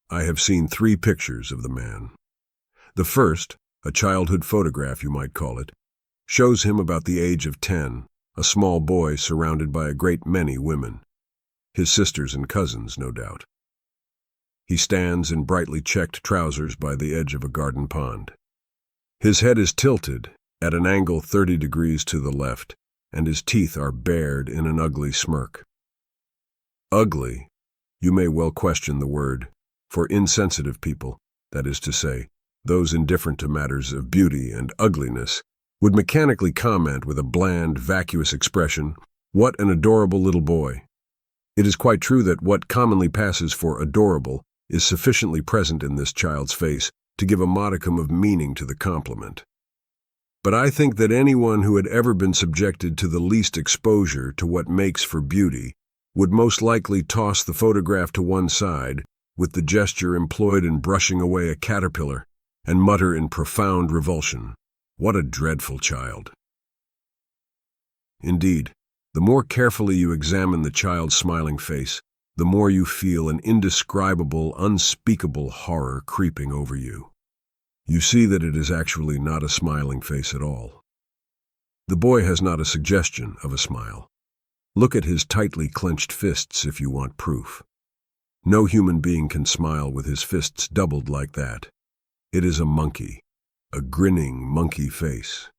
I have seen 3 pictures of the man. The first, a childhood photograph you might call it, shows him about the age of 10, a small boy surrounded by a great many women. His sisters and cousins, no doubt. He stands in brightly checked trousers by the edge of a garden pond. His head is tilted at an angle 30 degrees to the left, and his teeth are bared in an ugly smirk. Ugly, you may well question the word, for insensitive people, that is to say, those indifferent to matters of beauty and ugliness, would mechanically comment with a bland, vacuous expression, "What an adorable little boy." It is quite true that what commonly passes for adorable is sufficiently present in this child's face to give a modicum of meaning to the compliment. But I think that anyone who had ever been subjected to the least exposure to what makes for beauty would most likely toss the photograph to one side with the gesture employed in brushing away a caterpillar and mutter in profound revulsion, "What a dreadful child." Indeed, the more carefully you examine the child's smiling face, the more you feel an indescribable, unspeakable horror creeping over you. You see that it is actually not a smiling face at all. The boy has not a suggestion of a smile. Look at his tightly clenched fists if you want proof. No human being can smile with his fists doubled like that. It is a monkey, a grinning monkey face.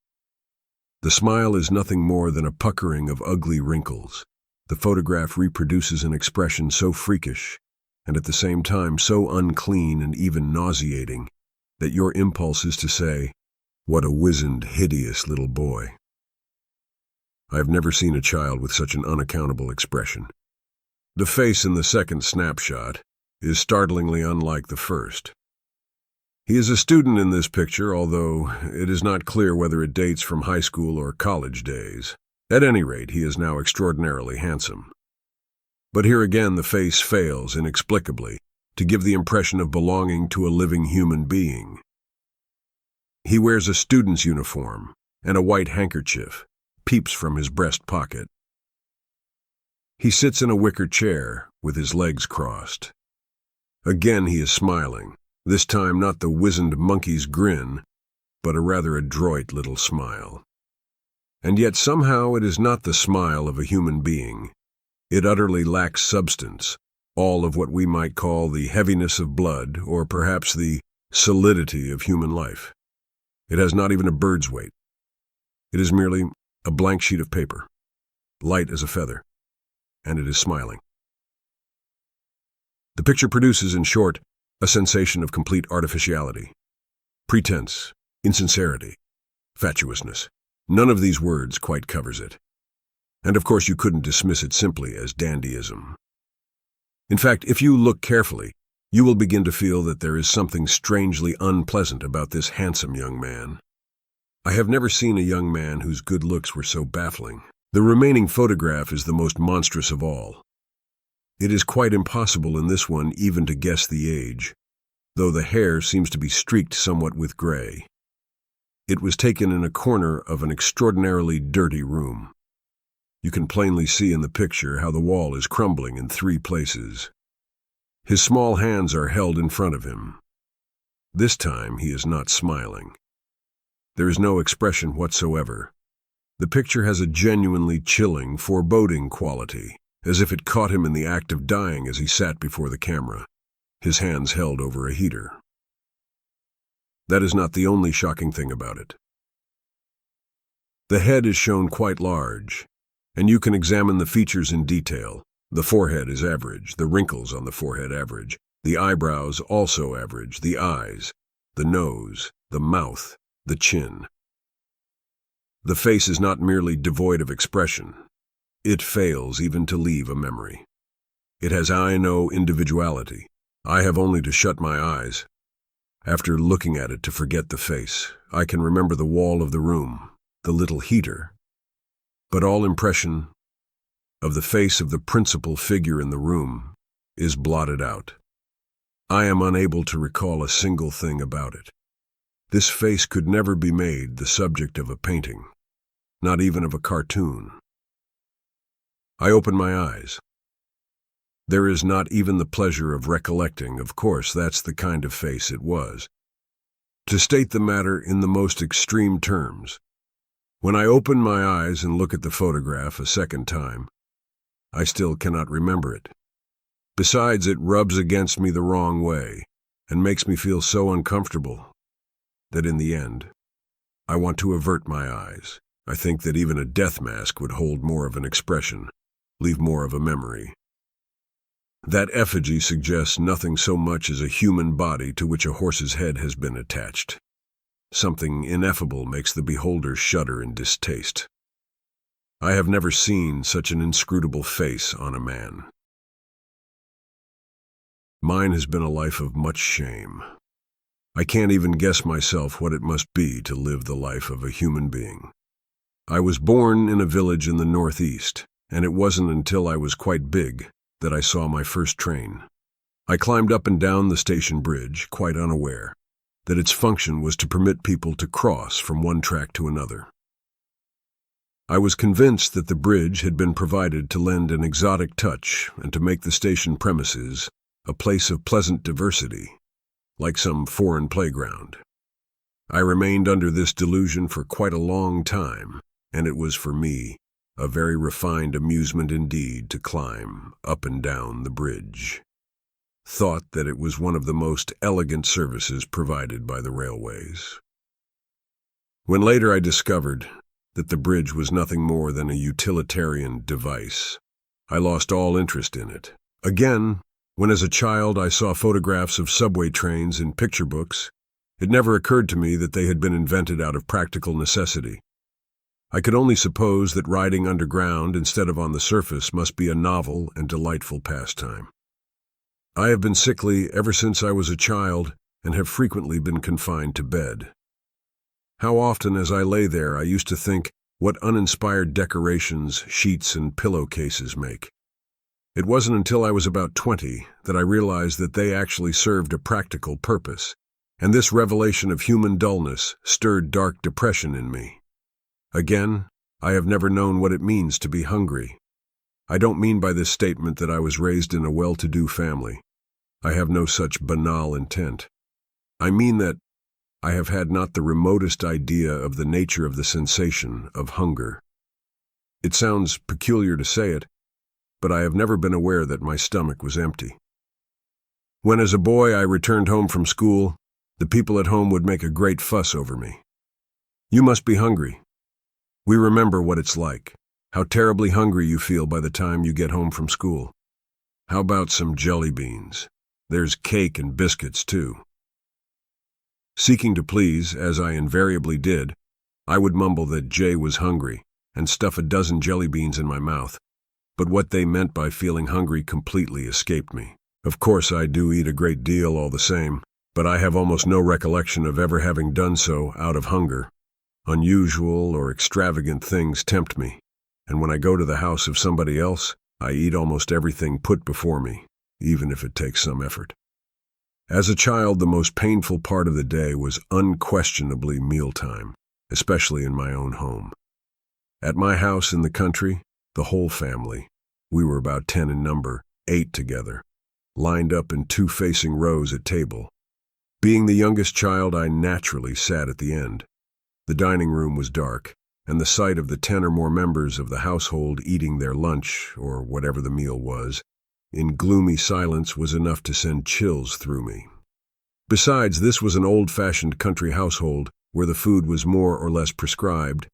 The smile is nothing more than a puckering of ugly wrinkles. The photograph reproduces an expression so freakish, and at the same time so unclean and even nauseating, that your impulse is to say, "What a wizened, hideous little boy." I have never seen a child with such an unaccountable expression. The face in the second snapshot is startlingly unlike the first. He is a student in this picture, although it is not clear whether it dates from high school or college days. At any rate, he is now extraordinarily handsome. But here again the face fails inexplicably to give the impression of belonging to a living human being. He wears a student's uniform, and a white handkerchief peeps from his breast pocket. He sits in a wicker chair with his legs crossed. Again he is smiling, this time not the wizened monkey's grin, but a rather adroit little smile. And yet somehow it is not the smile of a human being. It utterly lacks substance, all of what we might call the heaviness of blood, or perhaps the solidity of human life. It has not even a bird's weight. It is merely a blank sheet of paper, light as a feather, and it is smiling. The picture produces, in short, a sensation of complete artificiality, pretense, insincerity, fatuousness. None of these words quite covers it. And of course you couldn't dismiss it simply as dandyism. In fact, if you look carefully, you will begin to feel that there is something strangely unpleasant about this handsome young man. I have never seen a young man whose good looks were so baffling. The remaining photograph is the most monstrous of all. It is quite impossible in this one even to guess the age, though the hair seems to be streaked somewhat with gray. It was taken in a corner of an extraordinarily dirty room. You can plainly see in the picture how the wall is crumbling in 3 places. His small hands are held in front of him. This time he is not smiling. There is no expression whatsoever. The picture has a genuinely chilling, foreboding quality, as if it caught him in the act of dying as he sat before the camera, his hands held over a heater. That is not the only shocking thing about it. The head is shown quite large, and you can examine the features in detail. The forehead is average, the wrinkles on the forehead average, the eyebrows also average, the eyes, the nose, the mouth, the chin. The face is not merely devoid of expression. It fails even to leave a memory. It has no individuality. I have only to shut my eyes, after looking at it, to forget the face. I can remember the wall of the room, the little heater, but all impression of the face of the principal figure in the room is blotted out. I am unable to recall a single thing about it. This face could never be made the subject of a painting, not even of a cartoon. I open my eyes. There is not even the pleasure of recollecting, of course, that's the kind of face it was. To state the matter in the most extreme terms, when I open my eyes and look at the photograph a second time, I still cannot remember it. Besides, it rubs against me the wrong way and makes me feel so uncomfortable that in the end, I want to avert my eyes. I think that even a death mask would hold more of an expression, leave more of a memory. That effigy suggests nothing so much as a human body to which a horse's head has been attached. Something ineffable makes the beholder shudder in distaste. I have never seen such an inscrutable face on a man. Mine has been a life of much shame. I can't even guess myself what it must be to live the life of a human being. I was born in a village in the northeast, and it wasn't until I was quite big that I saw my first train. I climbed up and down the station bridge, quite unaware that its function was to permit people to cross from one track to another. I was convinced that the bridge had been provided to lend an exotic touch and to make the station premises a place of pleasant diversity, like some foreign playground. I remained under this delusion for quite a long time, and it was for me a very refined amusement indeed to climb up and down the bridge. Thought that it was one of the most elegant services provided by the railways. When later I discovered that the bridge was nothing more than a utilitarian device, I lost all interest in it. Again, when as a child I saw photographs of subway trains in picture books, it never occurred to me that they had been invented out of practical necessity. I could only suppose that riding underground instead of on the surface must be a novel and delightful pastime. I have been sickly ever since I was a child and have frequently been confined to bed. How often as I lay there I used to think what uninspired decorations sheets and pillowcases make. It wasn't until I was about 20 that I realized that they actually served a practical purpose, and this revelation of human dullness stirred dark depression in me. Again, I have never known what it means to be hungry. I don't mean by this statement that I was raised in a well-to-do family. I have no such banal intent. I mean that I have had not the remotest idea of the nature of the sensation of hunger. It sounds peculiar to say it, but I have never been aware that my stomach was empty. When as a boy I returned home from school, the people at home would make a great fuss over me. "You must be hungry." We remember what it's like, how terribly hungry you feel by the time you get home from school. How about some jelly beans? There's cake and biscuits too. Seeking to please, as I invariably did, I would mumble that Jay was hungry and stuff a dozen jelly beans in my mouth, but what they meant by feeling hungry completely escaped me. Of course I do eat a great deal all the same, but I have almost no recollection of ever having done so out of hunger. Unusual or extravagant things tempt me, and when I go to the house of somebody else, I eat almost everything put before me, even if it takes some effort. As a child, the most painful part of the day was unquestionably mealtime, especially in my own home. At my house in the country, the whole family, we were about 10 in number, ate together, lined up in two facing rows at table. Being the youngest child, I naturally sat at the end. The dining room was dark, and the sight of the 10 or more members of the household eating their lunch, or whatever the meal was, in gloomy silence was enough to send chills through me. Besides, this was an old-fashioned country household where the food was more or less prescribed,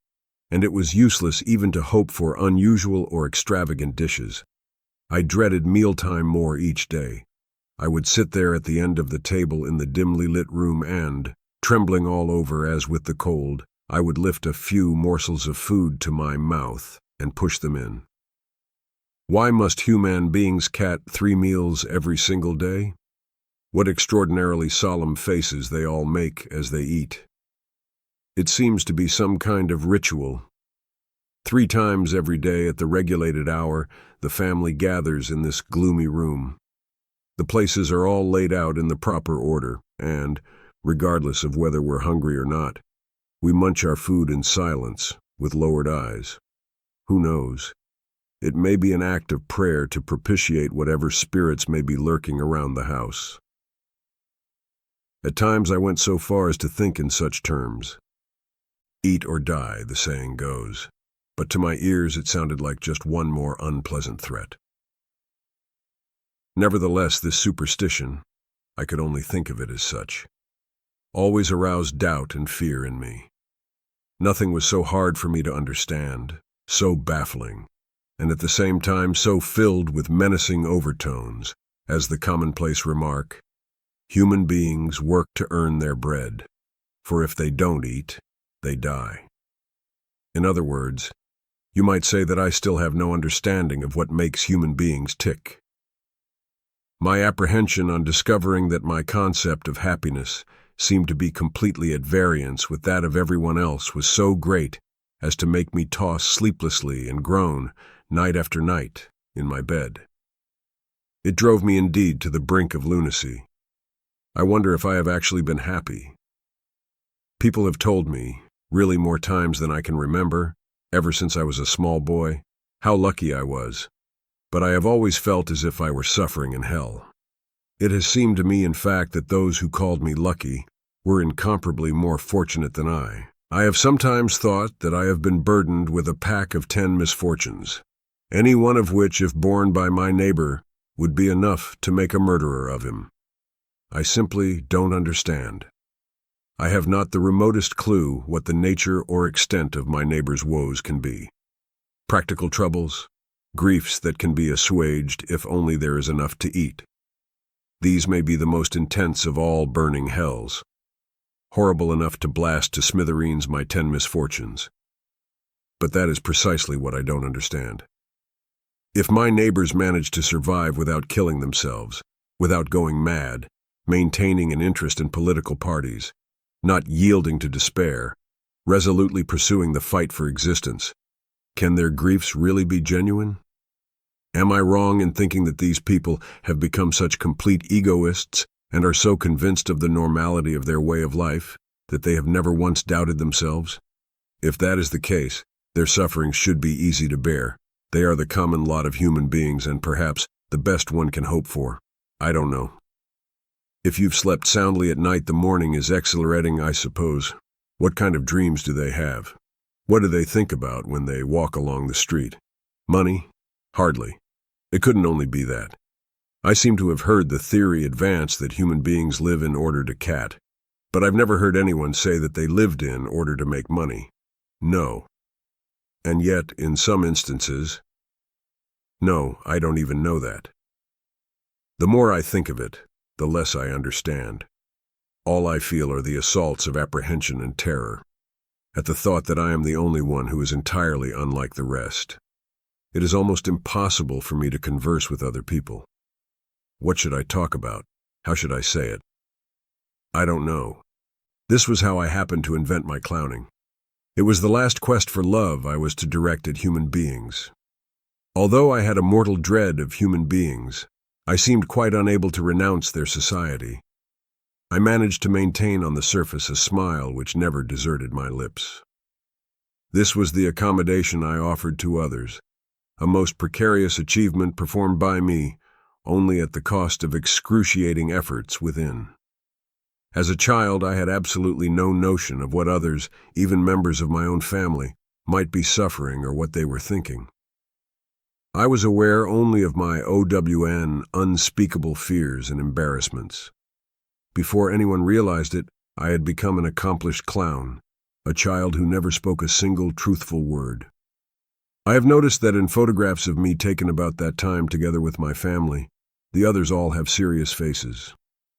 and it was useless even to hope for unusual or extravagant dishes. I dreaded mealtime more each day. I would sit there at the end of the table in the dimly lit room and, trembling all over as with the cold, I would lift a few morsels of food to my mouth and push them in. Why must human beings cat 3 meals every single day? What extraordinarily solemn faces they all make as they eat. It seems to be some kind of ritual. 3 times every day at the regulated hour, the family gathers in this gloomy room. The places are all laid out in the proper order, and, regardless of whether we're hungry or not, we munch our food in silence, with lowered eyes. Who knows? it may be an act of prayer to propitiate whatever spirits may be lurking around the house. At times I went so far as to think in such terms. Eat or die, the saying goes, but to my ears it sounded like just one more unpleasant threat. Nevertheless, this superstition, I could only think of it as such, always aroused doubt and fear in me. Nothing was so hard for me to understand, so baffling, and at the same time so filled with menacing overtones, as the commonplace remark, "Human beings work to earn their bread, for if they don't eat, they die." In other words, you might say that I still have no understanding of what makes human beings tick. My apprehension on discovering that my concept of happiness seemed to be completely at variance with that of everyone else was so great as to make me toss sleeplessly and groan night after night in my bed. It drove me indeed to the brink of lunacy. I wonder if I have actually been happy. People have told me, really more times than I can remember, ever since I was a small boy, how lucky I was, but I have always felt as if I were suffering in hell. It has seemed to me, in fact, that those who called me lucky were incomparably more fortunate than I. I have sometimes thought that I have been burdened with a pack of 10 misfortunes, any one of which, if borne by my neighbor, would be enough to make a murderer of him. I simply don't understand. I have not the remotest clue what the nature or extent of my neighbor's woes can be. Practical troubles, griefs that can be assuaged if only there is enough to eat. These may be the most intense of all burning hells, horrible enough to blast to smithereens my 10 misfortunes. But that is precisely what I don't understand. If my neighbors manage to survive without killing themselves, without going mad, maintaining an interest in political parties, not yielding to despair, resolutely pursuing the fight for existence, can their griefs really be genuine? Am I wrong in thinking that these people have become such complete egoists and are so convinced of the normality of their way of life that they have never once doubted themselves? If that is the case, their sufferings should be easy to bear. They are the common lot of human beings and perhaps the best one can hope for. I don't know. If you've slept soundly at night, the morning is exhilarating, I suppose. What kind of dreams do they have? What do they think about when they walk along the street? Money? Hardly. It couldn't only be that. I seem to have heard the theory advanced that human beings live in order to cat, but I've never heard anyone say that they lived in order to make money. No. And yet, in some instances, no, I don't even know that. The more I think of it, the less I understand. All I feel are the assaults of apprehension and terror, at the thought that I am the only one who is entirely unlike the rest. It is almost impossible for me to converse with other people. What should I talk about? How should I say it? I don't know. This was how I happened to invent my clowning. It was the last quest for love I was to direct at human beings. Although I had a mortal dread of human beings, I seemed quite unable to renounce their society. I managed to maintain on the surface a smile which never deserted my lips. This was the accommodation I offered to others, a most precarious achievement performed by me only at the cost of excruciating efforts within. As a child, I had absolutely no notion of what others, even members of my own family, might be suffering or what they were thinking. I was aware only of my unspeakable fears and embarrassments. Before anyone realized it, I had become an accomplished clown, a child who never spoke a single truthful word. I have noticed that in photographs of me taken about that time together with my family, the others all have serious faces.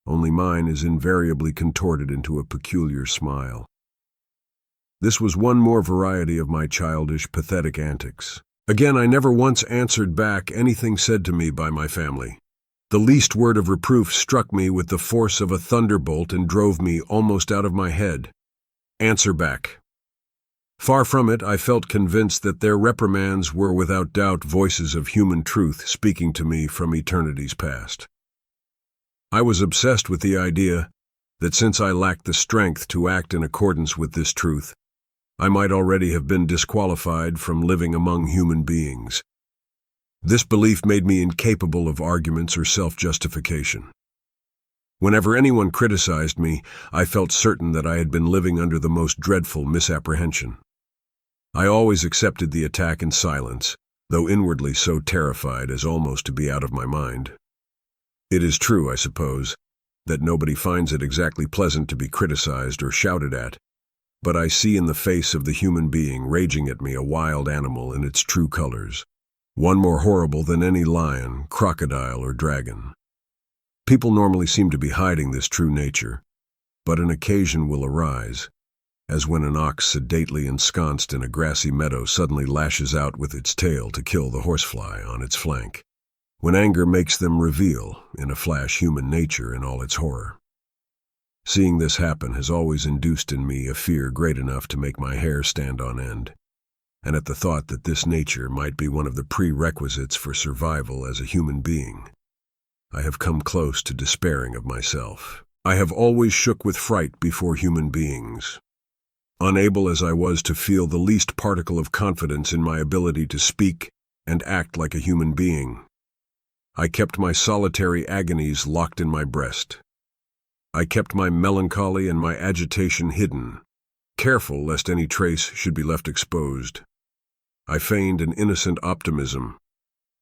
Only mine is invariably contorted into a peculiar smile. This was one more variety of my childish, pathetic antics. Again, I never once answered back anything said to me by my family. The least word of reproof struck me with the force of a thunderbolt and drove me almost out of my head. Answer back. Far from it, I felt convinced that their reprimands were without doubt voices of human truth speaking to me from eternities past. I was obsessed with the idea that since I lacked the strength to act in accordance with this truth, I might already have been disqualified from living among human beings. This belief made me incapable of arguments or self-justification. Whenever anyone criticized me, I felt certain that I had been living under the most dreadful misapprehension. I always accepted the attack in silence, though inwardly so terrified as almost to be out of my mind. It is true, I suppose, that nobody finds it exactly pleasant to be criticized or shouted at, but I see in the face of the human being raging at me a wild animal in its true colors, one more horrible than any lion, crocodile, or dragon. People normally seem to be hiding this true nature, but an occasion will arise, as when an ox sedately ensconced in a grassy meadow suddenly lashes out with its tail to kill the horsefly on its flank, when anger makes them reveal, in a flash, human nature in all its horror. Seeing this happen has always induced in me a fear great enough to make my hair stand on end, and at the thought that this nature might be one of the prerequisites for survival as a human being, I have come close to despairing of myself. I have always shook with fright before human beings, unable as I was to feel the least particle of confidence in my ability to speak and act like a human being. I kept my solitary agonies locked in my breast. I kept my melancholy and my agitation hidden, careful lest any trace should be left exposed. I feigned an innocent optimism.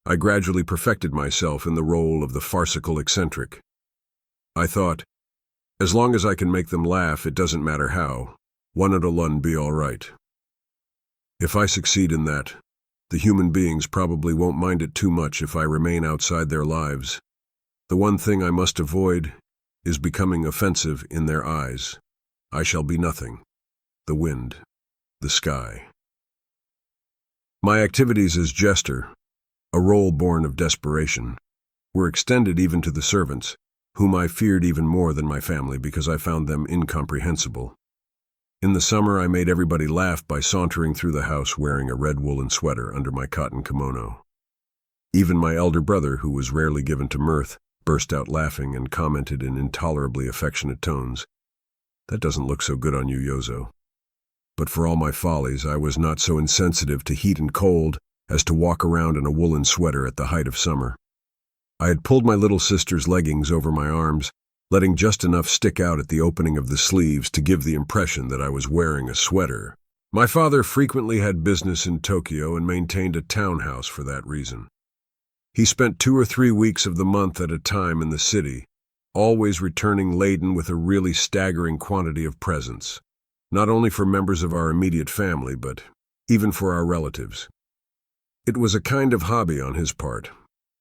I gradually perfected myself in the role of the farcical eccentric. I thought, as long as I can make them laugh, it doesn't matter how, one and alone be all right. If I succeed in that, the human beings probably won't mind it too much if I remain outside their lives. The one thing I must avoid is becoming offensive in their eyes. I shall be nothing. The wind. The sky. My activities as jester, a role born of desperation, were extended even to the servants, whom I feared even more than my family because I found them incomprehensible. In the summer, I made everybody laugh by sauntering through the house wearing a red woolen sweater under my cotton kimono. Even my elder brother, who was rarely given to mirth, burst out laughing and commented in intolerably affectionate tones, "That doesn't look so good on you, Yozo." But for all my follies, I was not so insensitive to heat and cold as to walk around in a woolen sweater at the height of summer. I had pulled my little sister's leggings over my arms, letting just enough stick out at the opening of the sleeves to give the impression that I was wearing a sweater. My father frequently had business in Tokyo and maintained a townhouse for that reason. He spent 2 or 3 weeks of the month at a time in the city, always returning laden with a really staggering quantity of presents, not only for members of our immediate family, but even for our relatives. It was a kind of hobby on his part.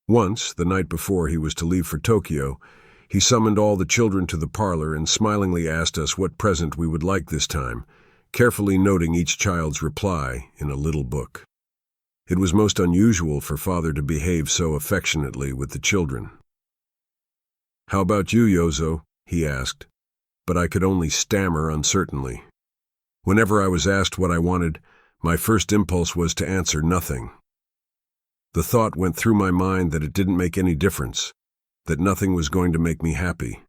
Once, the night before he was to leave for Tokyo, he summoned all the children to the parlor and smilingly asked us what present we would like this time, carefully noting each child's reply in a little book. It was most unusual for father to behave so affectionately with the children. "How about you, Yozo?" he asked, but I could only stammer uncertainly. Whenever I was asked what I wanted, my first impulse was to answer nothing. The thought went through my mind that it didn't make any difference, that nothing was going to make me happy.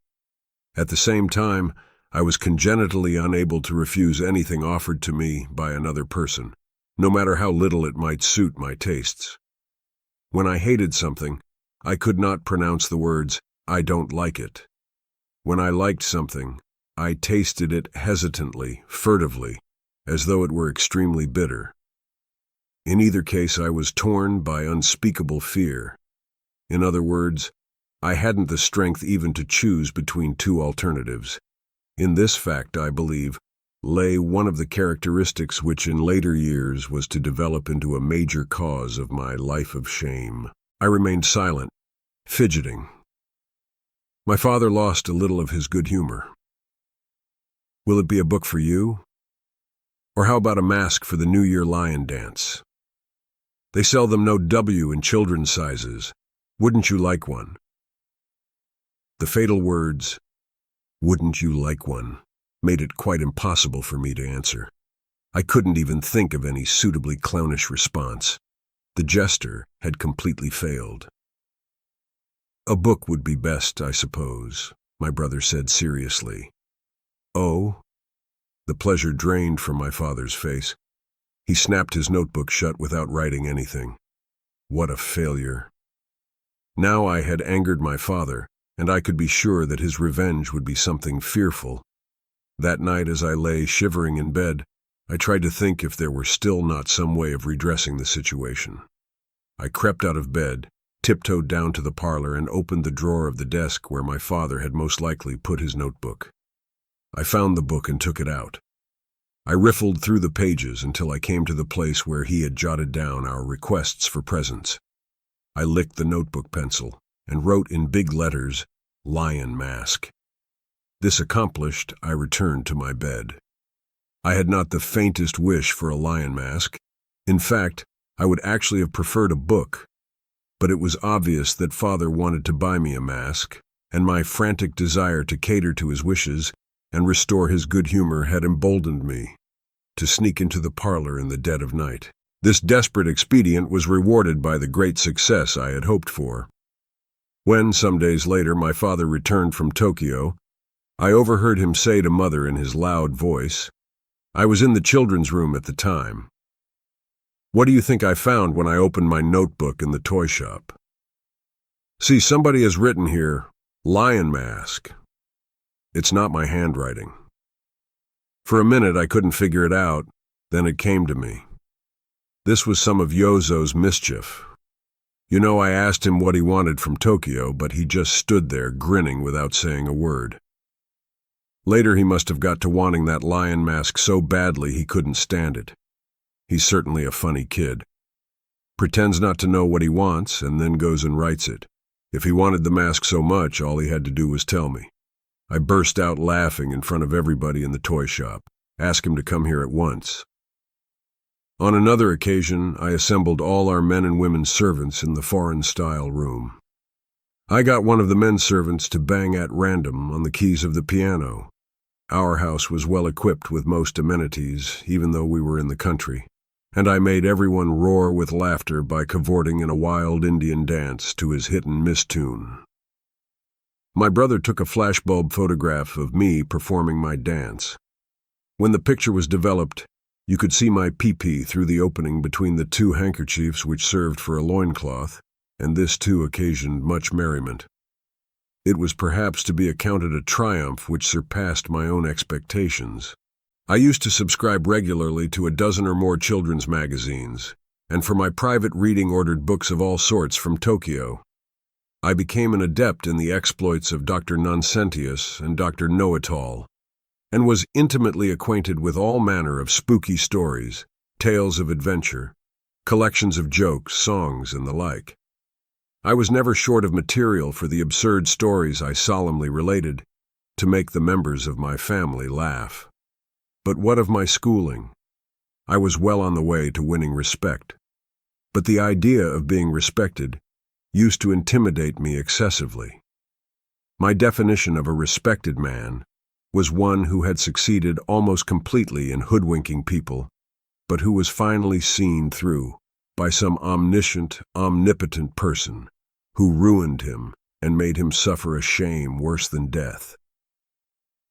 At the same time, I was congenitally unable to refuse anything offered to me by another person, no matter how little it might suit my tastes. When I hated something, I could not pronounce the words, "I don't like it." When I liked something, I tasted it hesitantly, furtively, as though it were extremely bitter. In either case, I was torn by unspeakable fear. In other words, I hadn't the strength even to choose between two alternatives. In this fact, I believe, lay one of the characteristics which in later years was to develop into a major cause of my life of shame. I remained silent, fidgeting. My father lost a little of his good humor. "Will it be a book for you? Or how about a mask for the New Year lion dance? They sell them no W in children's sizes. Wouldn't you like one?" The fatal words, "Wouldn't you like one?" made it quite impossible for me to answer. I couldn't even think of any suitably clownish response. The jester had completely failed. "A book would be best, I suppose," my brother said seriously. "Oh?" The pleasure drained from my father's face. He snapped his notebook shut without writing anything. What a failure. Now I had angered my father, and I could be sure that his revenge would be something fearful. That night, as I lay shivering in bed, I tried to think if there were still not some way of redressing the situation. I crept out of bed, tiptoed down to the parlor, and opened the drawer of the desk where my father had most likely put his notebook. I found the book and took it out. I riffled through the pages until I came to the place where he had jotted down our requests for presents. I licked the notebook pencil and wrote in big letters, "Lion Mask." This accomplished, I returned to my bed. I had not the faintest wish for a lion mask. In fact, I would actually have preferred a book. But it was obvious that Father wanted to buy me a mask, and my frantic desire to cater to his wishes and restore his good humor had emboldened me to sneak into the parlor in the dead of night. This desperate expedient was rewarded by the great success I had hoped for. When, some days later, my father returned from Tokyo, I overheard him say to Mother in his loud voice, I was in the children's room at the time. "What do you think I found when I opened my notebook in the toy shop? See, somebody has written here, 'Lion Mask.' It's not my handwriting." For a minute I couldn't figure it out, then it came to me. This was some of Yozo's mischief. You know, I asked him what he wanted from Tokyo, but he just stood there grinning without saying a word. Later he must have got to wanting that lion mask so badly he couldn't stand it. He's certainly a funny kid. Pretends not to know what he wants and then goes and writes it. If he wanted the mask so much, all he had to do was tell me. I burst out laughing in front of everybody in the toy shop, asked him to come here at once. On another occasion, I assembled all our men and women servants in the foreign-style room. I got one of the men servants to bang at random on the keys of the piano. Our house was well equipped with most amenities, even though we were in the country, and I made everyone roar with laughter by cavorting in a wild Indian dance to his hit-and-miss tune. My brother took a flashbulb photograph of me performing my dance. When the picture was developed, you could see my pee-pee through the opening between the two handkerchiefs which served for a loincloth, and this too occasioned much merriment. It was perhaps to be accounted a triumph which surpassed my own expectations. I used to subscribe regularly to a dozen or more children's magazines, and for my private reading ordered books of all sorts from Tokyo. I became an adept in the exploits of Dr. Nonsentius and Dr. Know-It-All, and was intimately acquainted with all manner of spooky stories, tales of adventure, collections of jokes, songs, and the like. I was never short of material for the absurd stories I solemnly related to make the members of my family laugh. But what of my schooling? I was well on the way to winning respect. But the idea of being respected used to intimidate me excessively. My definition of a respected man was one who had succeeded almost completely in hoodwinking people, but who was finally seen through by some omniscient, omnipotent person who ruined him and made him suffer a shame worse than death.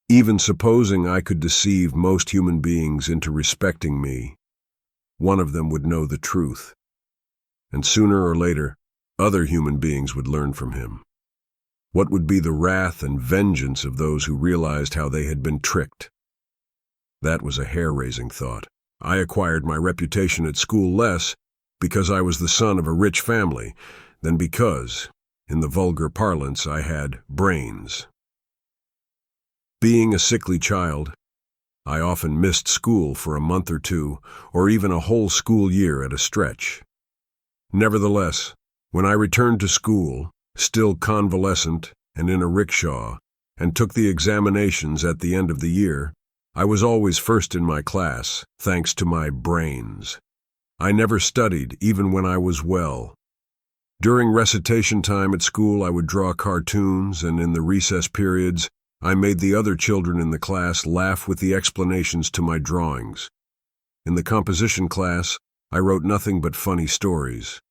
Even supposing I could deceive most human beings into respecting me, one of them would know the truth, and sooner or later, other human beings would learn from him. What would be the wrath and vengeance of those who realized how they had been tricked? That was a hair-raising thought. I acquired my reputation at school less because I was the son of a rich family than because, in the vulgar parlance, I had brains. Being a sickly child, I often missed school for a month or two, or even a whole school year at a stretch. Nevertheless, when I returned to school, still convalescent and in a rickshaw, and took the examinations at the end of the year, I was always first in my class, thanks to my brains. I never studied, even when I was well. During recitation time at school, I would draw cartoons, and in the recess periods, I made the other children in the class laugh with the explanations to my drawings. In the composition class, I wrote nothing but funny stories.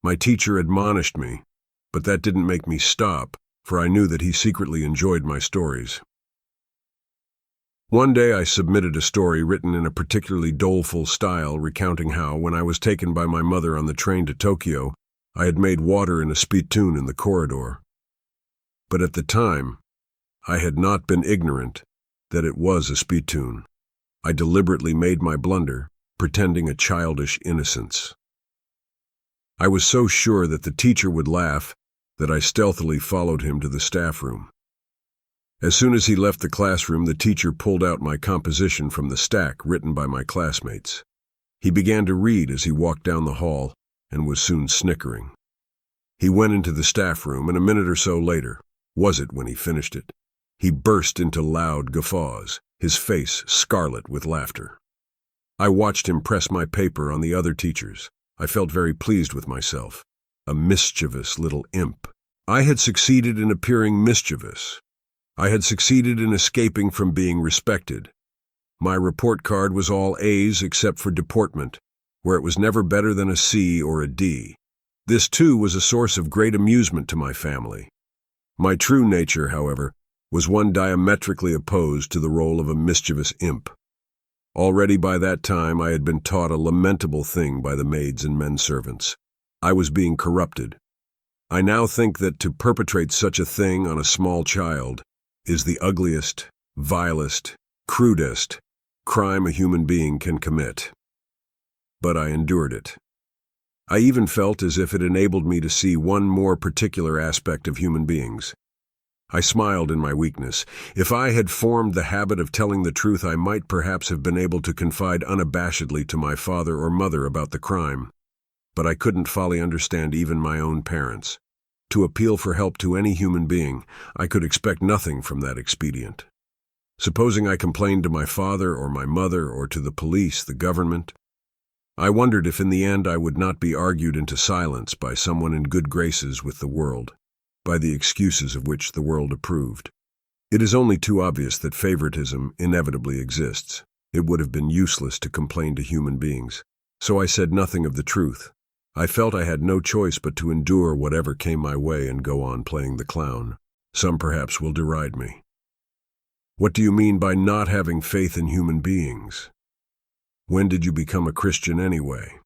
My teacher admonished me, but that didn't make me stop, for I knew that he secretly enjoyed my stories. One day I submitted a story written in a particularly doleful style recounting how, when I was taken by my mother on the train to Tokyo, I had made water in a spittoon in the corridor. But at the time, I had not been ignorant that it was a spittoon. I deliberately made my blunder, pretending a childish innocence. I was so sure that the teacher would laugh that I stealthily followed him to the staff room. As soon as he left the classroom, the teacher pulled out my composition from the stack written by my classmates. He began to read as he walked down the hall and was soon snickering. He went into the staff room, and a minute or so later, was it when he finished it, he burst into loud guffaws, his face scarlet with laughter. I watched him press my paper on the other teachers. I felt very pleased with myself. A mischievous little imp. I had succeeded in appearing mischievous. I had succeeded in escaping from being respected. My report card was all A's except for deportment, where it was never better than a C or a D. This, too, was a source of great amusement to my family. My true nature, however, was one diametrically opposed to the role of a mischievous imp. Already by that time I had been taught a lamentable thing by the maids and men servants. I was being corrupted. I now think that to perpetrate such a thing on a small child is the ugliest, vilest, crudest crime a human being can commit. But I endured it. I even felt as if it enabled me to see one more particular aspect of human beings. I smiled in my weakness. If I had formed the habit of telling the truth, I might perhaps have been able to confide unabashedly to my father or mother about the crime. But I couldn't fully understand even my own parents. To appeal for help to any human being, I could expect nothing from that expedient. Supposing I complained to my father or my mother or to the police, the government, I wondered if in the end I would not be argued into silence by someone in good graces with the world, by the excuses of which the world approved. It is only too obvious that favoritism inevitably exists. It would have been useless to complain to human beings. So I said nothing of the truth. I felt I had no choice but to endure whatever came my way and go on playing the clown. Some perhaps will deride me. What do you mean by not having faith in human beings? When did you become a Christian anyway?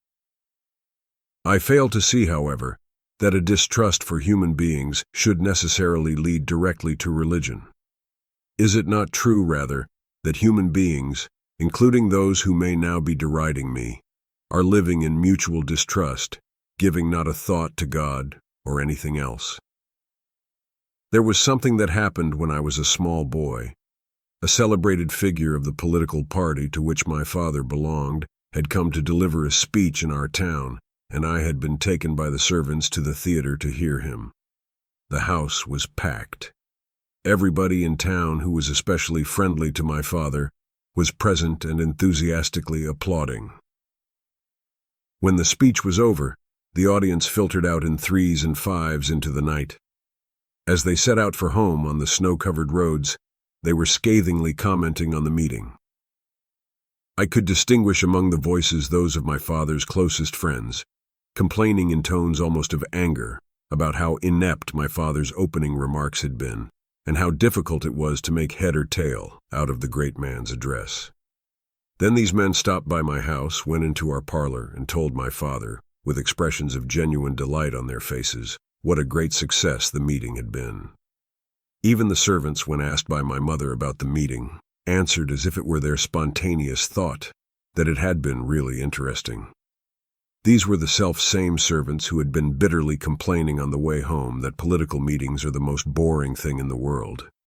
I fail to see, however, that a distrust for human beings should necessarily lead directly to religion. Is it not true, rather, that human beings, including those who may now be deriding me, are living in mutual distrust, giving not a thought to God or anything else? There was something that happened when I was a small boy. A celebrated figure of the political party to which my father belonged had come to deliver a speech in our town, and I had been taken by the servants to the theater to hear him. The house was packed. Everybody in town who was especially friendly to my father was present and enthusiastically applauding. When the speech was over, the audience filtered out in threes and fives into the night. As they set out for home on the snow-covered roads, they were scathingly commenting on the meeting. I could distinguish among the voices those of my father's closest friends, complaining in tones almost of anger about how inept my father's opening remarks had been, and how difficult it was to make head or tail out of the great man's address. Then these men stopped by my house, went into our parlor, and told my father, with expressions of genuine delight on their faces, what a great success the meeting had been. Even the servants, when asked by my mother about the meeting, answered as if it were their spontaneous thought that it had been really interesting. These were the self-same servants who had been bitterly complaining on the way home that political meetings are the most boring thing in the world.